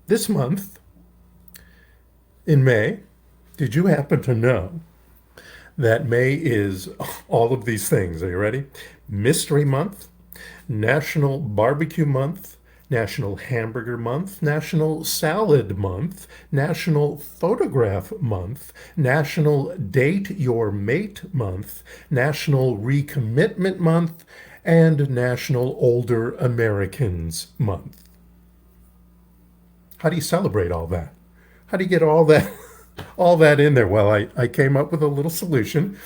This month, in May, did you happen to know that May is all of these things? Are you ready? Mystery Month, National Barbecue Month, National Hamburger Month, National Salad Month, National Photograph Month, National Date Your Mate Month, National Recommitment Month, and National Older Americans Month. How do you celebrate all that? How do you get all that all that in there? Well, I came up with a little solution,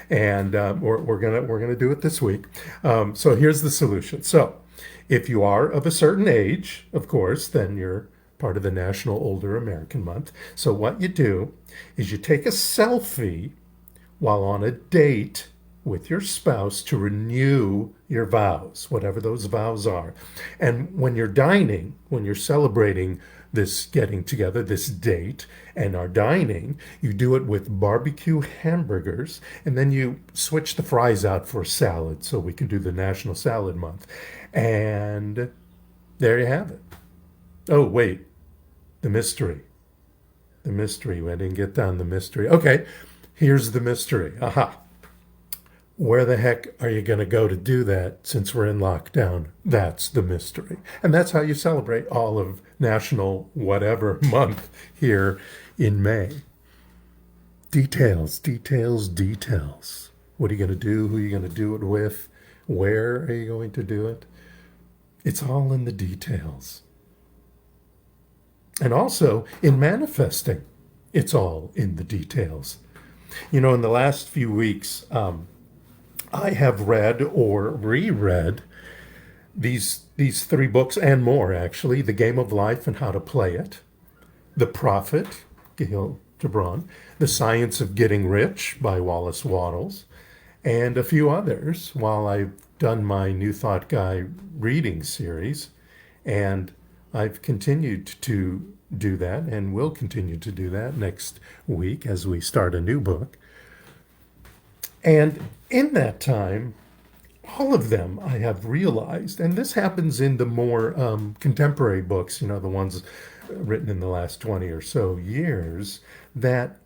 and we're gonna do it this week. So here's the solution. So if you are of a certain age, of course, then you're part of the National Older American Month. So what you do is you take a selfie while on a date with your spouse to renew your vows, whatever those vows are. And when you're dining, when you're celebrating this getting together, this date, and are dining, you do it with barbecue hamburgers, and then you switch the fries out for salad so we can do the National Salad Month. And there you have it. Oh, wait, the mystery. The mystery. I didn't get down the mystery. Okay, here's the mystery. Aha. Where the heck are you going to go to do that since we're in lockdown? That's the mystery. And that's how you celebrate all of National whatever month here in May. Details, details, details. What are you going to do? Who are you going to do it with? Where are you going to do it? It's all in the details. And also in manifesting, it's all in the details. You know, in the last few weeks, I have read or reread these three books and more, actually: The Game of Life and How to Play It, The Prophet, Gil Gibran, The Science of Getting Rich by Wallace Wattles, and a few others while I've done my New Thought Guy reading series. And I've continued to do that and will continue to do that next week as we start a new book. And in that time, all of them I have realized, and this happens in the more contemporary books, you know, the ones written in the last 20 or so years, that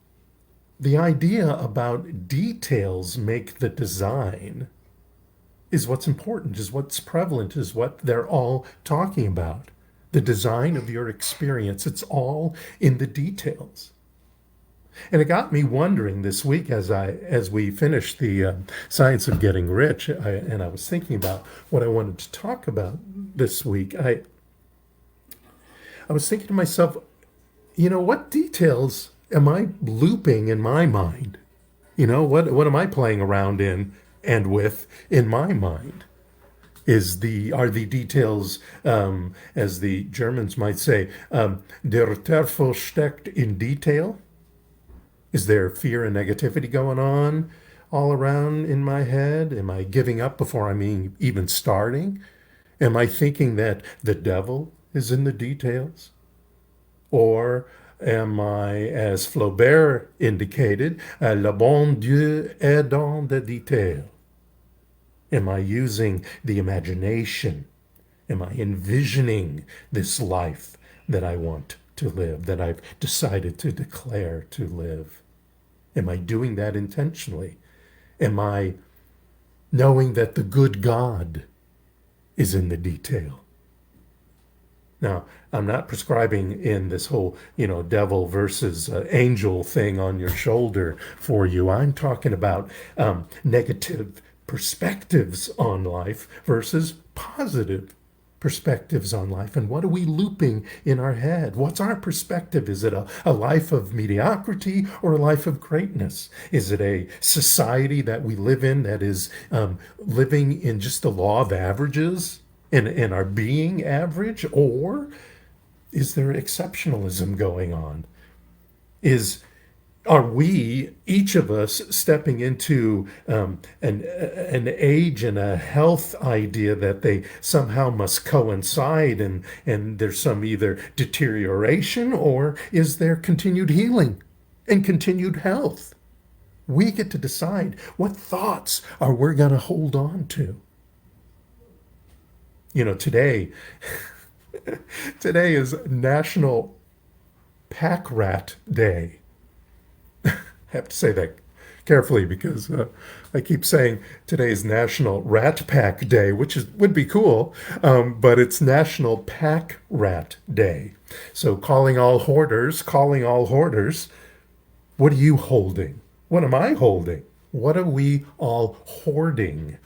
the idea about details make the design is what's important, is what's prevalent, is what they're all talking about. The design of your experience, it's all in the details. And it got me wondering this week as we finished the Science of Getting Rich, and I was thinking about what I wanted to talk about this week. I was thinking to myself, you know, what details am I looping in my mind? You know, what am I playing around in and with in my mind? Are the details, as the Germans might say, der Teufel steckt in Detail? Is there fear and negativity going on all around in my head? Am I giving up before I'm even starting? Am I thinking that the devil is in the details? Or am I, as Flaubert indicated, le bon Dieu est dans le détail? Am I using the imagination? Am I envisioning this life that I want to live, that I've decided to declare to live? Am I doing that intentionally? Am I knowing that the good God is in the detail? Now, I'm not prescribing in this whole, you know, devil versus angel thing on your shoulder for you. I'm talking about negative perspectives on life versus positive perspectives on life. And what are we looping in our head? What's our perspective? Is it a life of mediocrity or a life of greatness? Is it a society that we live in that is living in just the law of averages and are being average? Or is there exceptionalism going on? Are we, each of us, stepping into an age and a health idea that they somehow must coincide, and there's some either deterioration, or is there continued healing and continued health? We get to decide what thoughts are we going to hold on to. You know, today Today is National Pack Rat Day. I have to say that carefully because I keep saying today is National Rat Pack Day, which would be cool, but it's National Pack Rat Day. So calling all hoarders, what are you holding? What am I holding? What are we all hoarding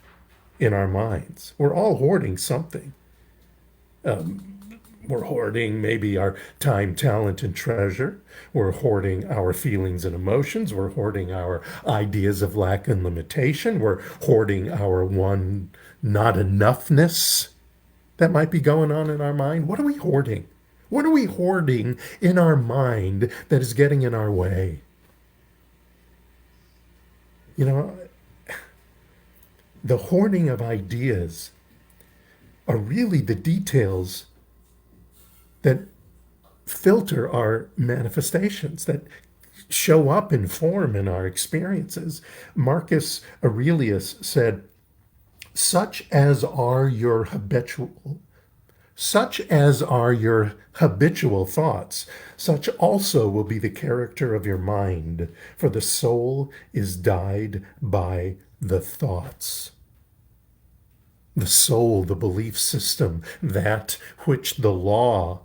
in our minds? We're all hoarding something. We're hoarding maybe our time, talent, and treasure. We're hoarding our feelings and emotions. We're hoarding our ideas of lack and limitation. We're hoarding our one not enoughness that might be going on in our mind. What are we hoarding? What are we hoarding in our mind that is getting in our way? You know, the hoarding of ideas are really the details that filter our manifestations, that show up in form in our experiences. Marcus Aurelius said, such as are your habitual thoughts, such also will be the character of your mind, for the soul is dyed by the thoughts. The soul, the belief system, that which the law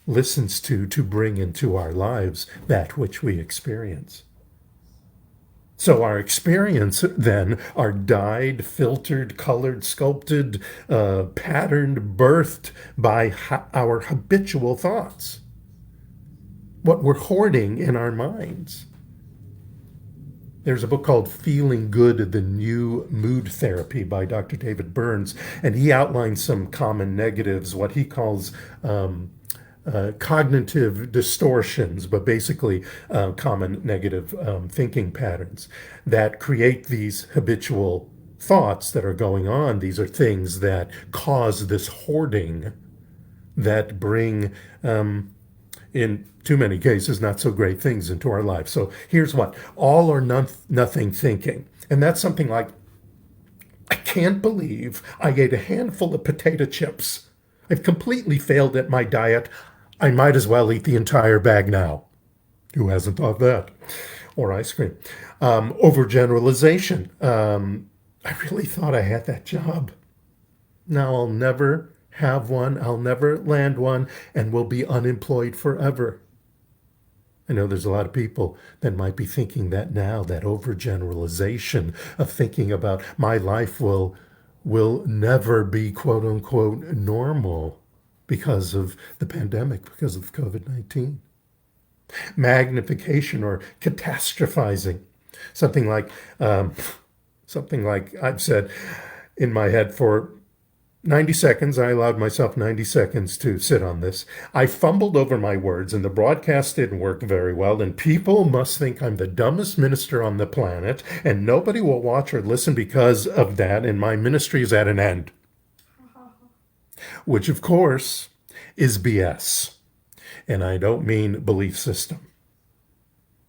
listens to bring into our lives that which we experience. So our experience then are dyed, filtered, colored, sculpted, patterned, birthed by our habitual thoughts. What we're hoarding in our minds. There's a book called Feeling Good, the New Mood Therapy by Dr. David Burns, and he outlines some common negatives, what he calls cognitive distortions, but basically common negative thinking patterns that create these habitual thoughts that are going on. These are things that cause this hoarding, that bring, in too many cases, not so great things into our lives. So here's what: all or nothing thinking. And that's something like, I can't believe I ate a handful of potato chips. I've completely failed at my diet. I might as well eat the entire bag now. Who hasn't thought that? Or ice cream. Overgeneralization. I really thought I had that job. Now I'll never have one. I'll never land one and will be unemployed forever. I know there's a lot of people that might be thinking that now, that overgeneralization of thinking about my life will never be quote unquote normal because of the pandemic, because of COVID-19. Magnification or catastrophizing. Something like I've said in my head for 90 seconds. I allowed myself 90 seconds to sit on this. I fumbled over my words and the broadcast didn't work very well, and people must think I'm the dumbest minister on the planet and nobody will watch or listen because of that, and my ministry is at an end. Which, of course, is BS. And I don't mean belief system,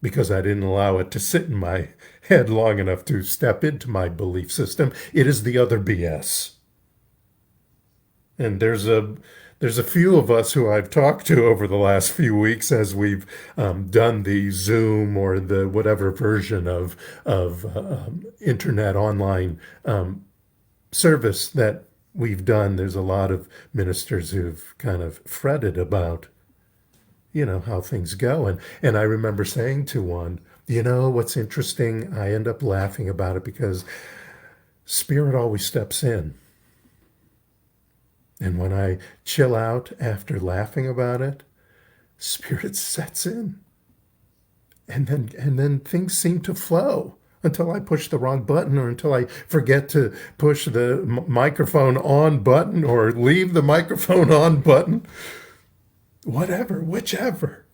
because I didn't allow it to sit in my head long enough to step into my belief system. It is the other BS. And there's a few of us who I've talked to over the last few weeks as we've done the Zoom or the whatever version of internet online service that we've done. There's a lot of ministers who've kind of fretted about, how things go. And I remember saying to one, what's interesting? I end up laughing about it because Spirit always steps in. And when I chill out after laughing about it, Spirit sets in. And then things seem to flow until I push the wrong button, or until I forget to push the microphone on button or leave the microphone on button. Whatever, whichever.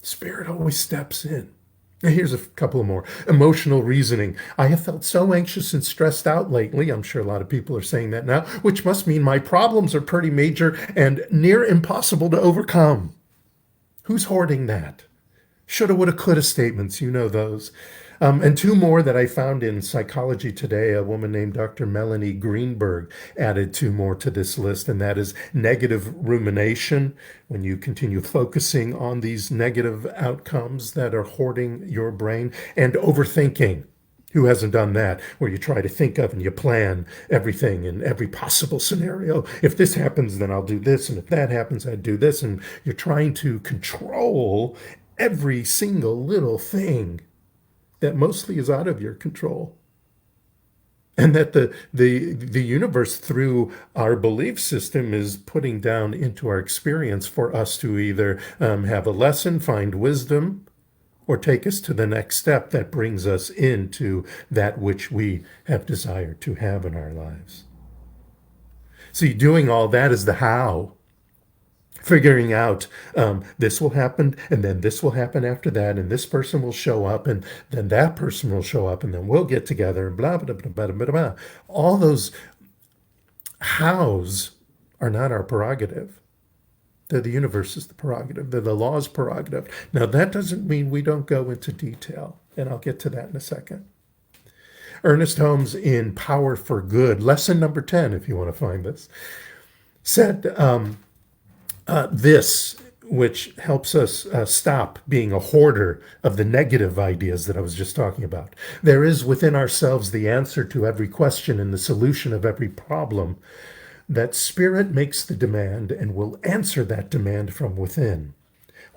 Spirit always steps in. And here's a couple more. Emotional reasoning. I have felt so anxious and stressed out lately. I'm sure a lot of people are saying that now, which must mean my problems are pretty major and near impossible to overcome. Who's hoarding that? Shoulda, woulda, coulda statements, those. And two more that I found in Psychology Today. A woman named Dr. Melanie Greenberg added two more to this list, and that is negative rumination, when you continue focusing on these negative outcomes that are hoarding your brain, and overthinking. Who hasn't done that, where you try to think of and you plan everything in every possible scenario? If this happens, then I'll do this. And if that happens, I'd do this. And you're trying to control every single little thing that mostly is out of your control. And that the universe, through our belief system, is putting down into our experience for us to either have a lesson, find wisdom, or take us to the next step that brings us into that which we have desired to have in our lives. See, doing all that is the how. Figuring out this will happen, and then this will happen after that, and this person will show up, and then that person will show up, and then we'll get together, and blah, blah, blah, blah, blah, blah. All those hows are not our prerogative. They're the universe's prerogative. They're the law's prerogative. Now, that doesn't mean we don't go into detail, and I'll get to that in a second. Ernest Holmes, in Power for Good, lesson number 10, if you want to find this, said this, which helps us stop being a hoarder of the negative ideas that I was just talking about. There is within ourselves the answer to every question and the solution of every problem. That spirit makes the demand and will answer that demand from within.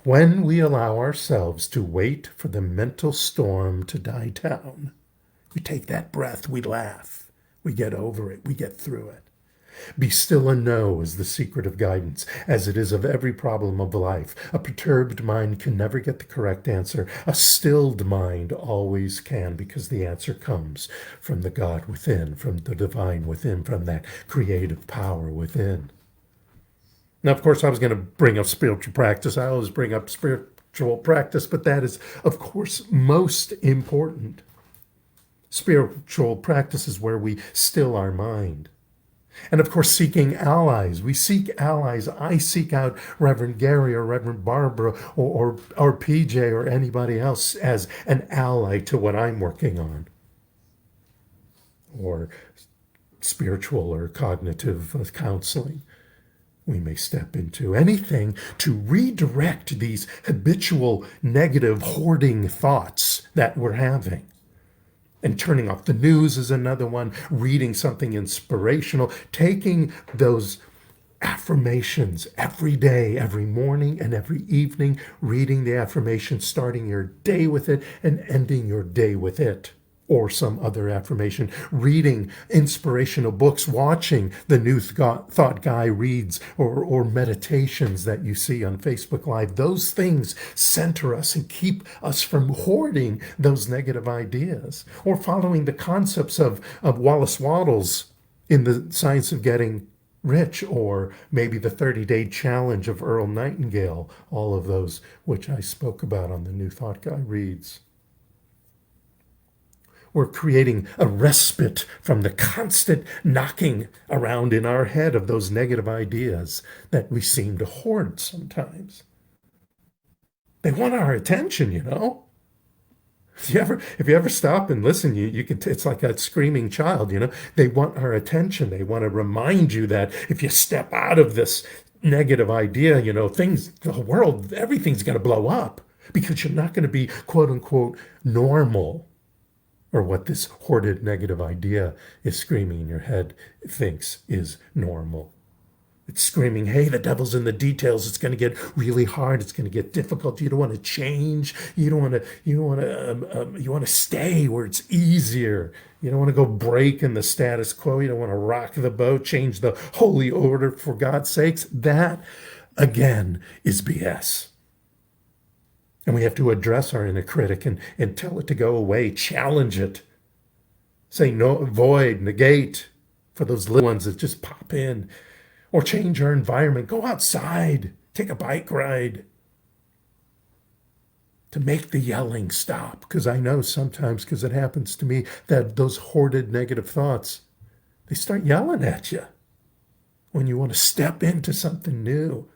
When we allow ourselves to wait for the mental storm to die down, we take that breath, we laugh, we get over it, we get through it. Be still and know is the secret of guidance, as it is of every problem of life. A perturbed mind can never get the correct answer. A stilled mind always can, because the answer comes from the God within, from the divine within, from that creative power within. Now, of course, I was going to bring up spiritual practice. I always bring up spiritual practice, but that is, of course, most important. Spiritual practice is where we still our mind. And of course, seeking allies. We seek allies. I seek out Reverend Gary or Reverend Barbara or PJ or anybody else as an ally to what I'm working on. Or spiritual or cognitive counseling. We may step into anything to redirect these habitual negative hoarding thoughts that we're having. And turning off the news is another one. Reading something inspirational. Taking those affirmations every day, every morning and every evening. Reading the affirmation, starting your day with it and ending your day with it. Or some other affirmation. Reading inspirational books. Watching the New Thought Guy reads or meditations that you see on Facebook Live. Those things center us and keep us from hoarding those negative ideas. Or following the concepts of Wallace Wattles in The Science of Getting Rich, or maybe the 30-day challenge of Earl Nightingale. All of those which I spoke about on the New Thought Guy reads. We're creating a respite from the constant knocking around in our head of those negative ideas that we seem to hoard sometimes. They want our attention, you know. If you ever stop and listen, you can. It's like a screaming child, you know. They want our attention. They want to remind you that if you step out of this negative idea, you know, the world, everything's going to blow up, because you're not going to be quote unquote normal. Or what this hoarded negative idea is screaming in your head thinks is normal. It's screaming, hey, the devil's in the details. It's going to get really hard. It's going to get difficult. You don't want to change. You want to stay where it's easier. You don't want to go break in the status quo. You don't want to rock the boat, change the holy order for God's sakes. That, again, is BS. And we have to address our inner critic and tell it to go away, challenge it. Say no, avoid, negate for those little ones that just pop in. Or change our environment. Go outside, take a bike ride. To make the yelling stop. Because I know sometimes, because it happens to me, that those hoarded negative thoughts, they start yelling at you. When you want to step into something new.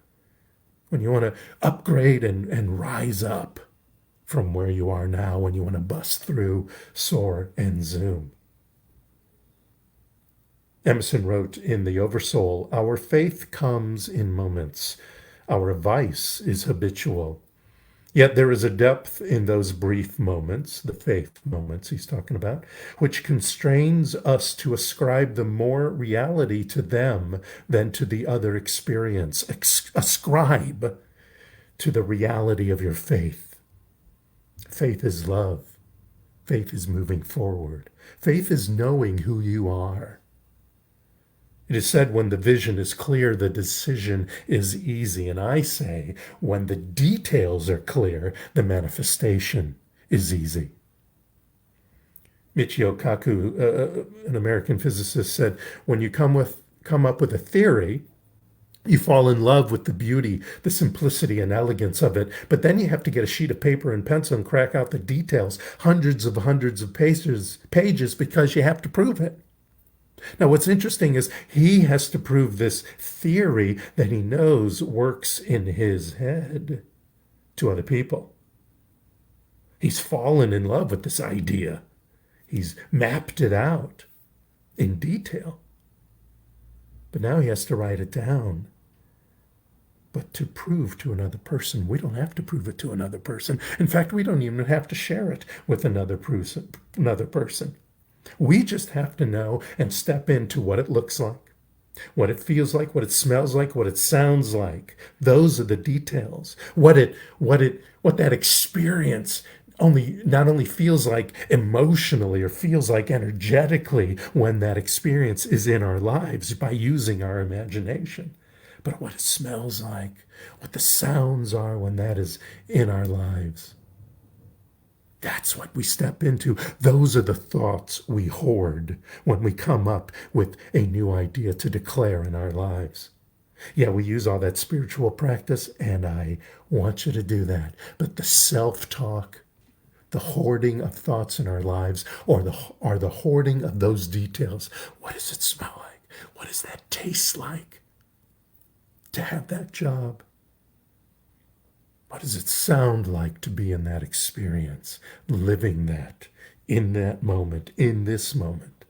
When you want to upgrade and rise up from where you are now when you want to bust through, soar, and zoom. Emerson wrote in The Oversoul, "Our faith comes in moments. Our vice is habitual. Yet there is a depth in those brief moments," the faith moments he's talking about, "which constrains us to ascribe the more reality to them than to the other experience. Ascribe to the reality of your faith. Faith is love. Faith is moving forward. Faith is knowing who you are. It is said when the vision is clear, the decision is easy. And I say, when the details are clear, the manifestation is easy." Michio Kaku, an American physicist, said, "When you come up with a theory, you fall in love with the beauty, the simplicity, and elegance of it. But then you have to get a sheet of paper and pencil and crack out the details, hundreds of pages, because you have to prove it." Now, what's interesting is he has to prove this theory that he knows works in his head to other people. He's fallen in love with this idea. He's mapped it out in detail. But now he has to write it down. But to prove to another person, we don't have to prove it to another person. In fact, we don't even have to share it with another person. We just have to know and step into what it looks like, what it feels like, what it smells like, what it sounds like. Those are the details. What that experience not only feels like emotionally or feels like energetically when that experience is in our lives by using our imagination, but what it smells like, what the sounds are when that is in our lives. That's what we step into. Those are the thoughts we hoard when we come up with a new idea to declare in our lives. Yeah, we use all that spiritual practice, and I want you to do that. But the self-talk, the hoarding of thoughts in our lives, or the hoarding of those details. What does it smell like? What does that taste like to have that job? What does it sound like to be in that experience, living that, in that moment, in this moment?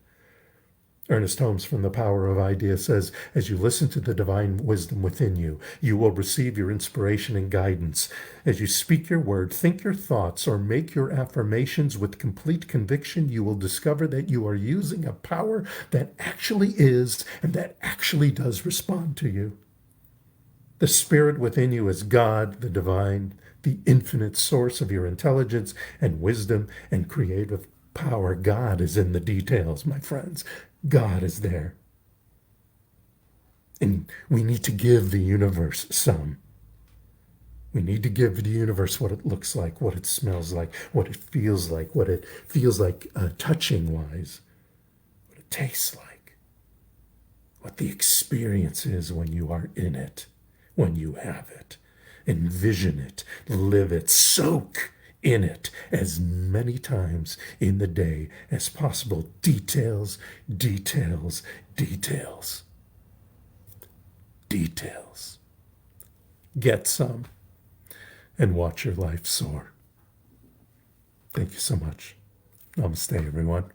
Ernest Holmes from The Power of Ideas says, "As you listen to the divine wisdom within you, you will receive your inspiration and guidance. As you speak your word, think your thoughts, or make your affirmations with complete conviction, you will discover that you are using a power that actually is and that actually does respond to you. The spirit within you is God, the divine, the infinite source of your intelligence and wisdom and creative power. God is in the details, my friends. God is there. And we need to give the universe some. We need to give the universe what it looks like, what it smells like, what it feels like touching-wise, what it tastes like, what the experience is when you are in it. When you have it, envision it, live it, soak in it as many times in the day as possible. Details, details, details, details. Get some and watch your life soar. Thank you so much. Namaste, everyone.